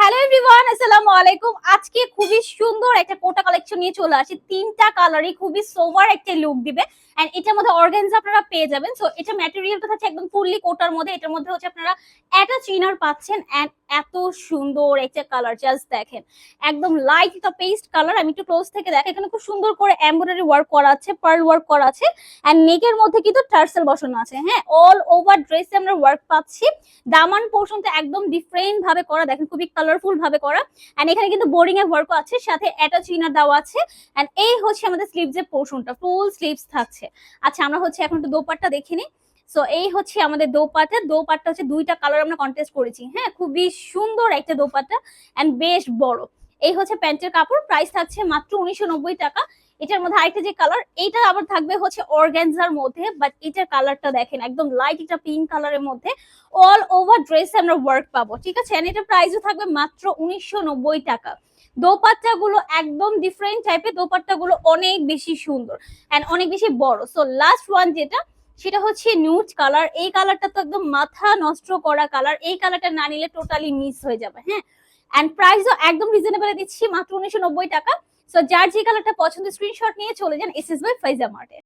Hello everyone, আসসালামু আলাইকুম। আজকে খুবই সুন্দর একটা কোটা কালেকশন নিয়ে চলে আসি। তিনটা কালারই খুবই সোভার একটা লুক দিবে। এন্ড এটার মধ্যে অর্গানজা আপনারা পেয়ে যাবেন। সো এটা ম্যাটেরিয়ালটা থাকছে একদম ফুললি কোটার মধ্যে। এটার মধ্যে হচ্ছে আপনারা অ্যাটাচ ইনার পাচ্ছেন এন্ড এত সুন্দর একটা কালার, জাস্ট দেখেন। একদম লাইট একটা পেস্ট কালার। আমি একটু ক্লোজ থেকে দেখ, এখানে খুব সুন্দর করে এমব্রয়ডারি ওয়ার্ক করা আছে, পার্ল ওয়ার্ক করা আছে এন্ড নেকের মধ্যে কিন্তু টার্সেল বসানো আছে। হ্যাঁ, অল ওভার ড্রেসে আমরা ওয়ার্ক পাচ্ছি। দামান পোর্শনটা একদম ডিফারেন্ট ভাবে করা, দেখেন খুবই কালারফুল ভাবে করা। এন্ড এখানে কিন্তু বোরিং এর ওয়ার্কও আছে, সাথে অ্যাটাচ ইনার দেওয়া আছে। এন্ড এই হচ্ছে আমাদের স্লিভস এর পোর্শনটা, ফুল স্লিভস থাকছে। আচ্ছা, আমরা হচ্ছে এখন একটু দোপাট্টা দেখিনি। সো এই হচ্ছে আমাদের দোপাট্টা হচ্ছে দুইটা কালার আমরা কন্টেস্ট করেছি। হ্যাঁ, খুবই সুন্দর একটা দোপাট্টা এন্ড বেশ বড়। এই হচ্ছে প্যান্টের কাপড়, প্রাইস থাকছে মাত্র 1990 টাকা। এটার মধ্যে আরেকটা যে কালার, এইটা আবার থাকবে হচ্ছে অর্গানজার মধ্যে, বাট এটার কালারটা দেখেন একদম লাইট একটা পিঙ্ক কালারের মধ্যে। অল ওভার ড্রেসে আমরা ওয়ার্ক পাবো, ঠিক আছে। এন্ড এটা প্রাইসও থাকবে মাত্র 1990 টাকা। দোপাট্টা গুলো একদম ডিফারেন্ট টাইপের, দোপাট্টা গুলো অনেক বেশি সুন্দর এন্ড অনেক বেশি বড়। সো লাস্ট ওয়ান যেটা, সেটা হচ্ছে নিউড কালার। এই কালারটা তো একদম মাথা নষ্ট করা কালার, এই কালারটা না নিলে টোটালি মিস হয়ে যাবে। হ্যাঁ, এন্ড প্রাইসও একদম রিজনেবল দিচ্ছি, মাত্র 1990 টাকা। সো যার যে কালারটা পছন্দ স্ক্রিনশট নিয়ে চলে যান এসএস বাই ফাইজা মার্টে।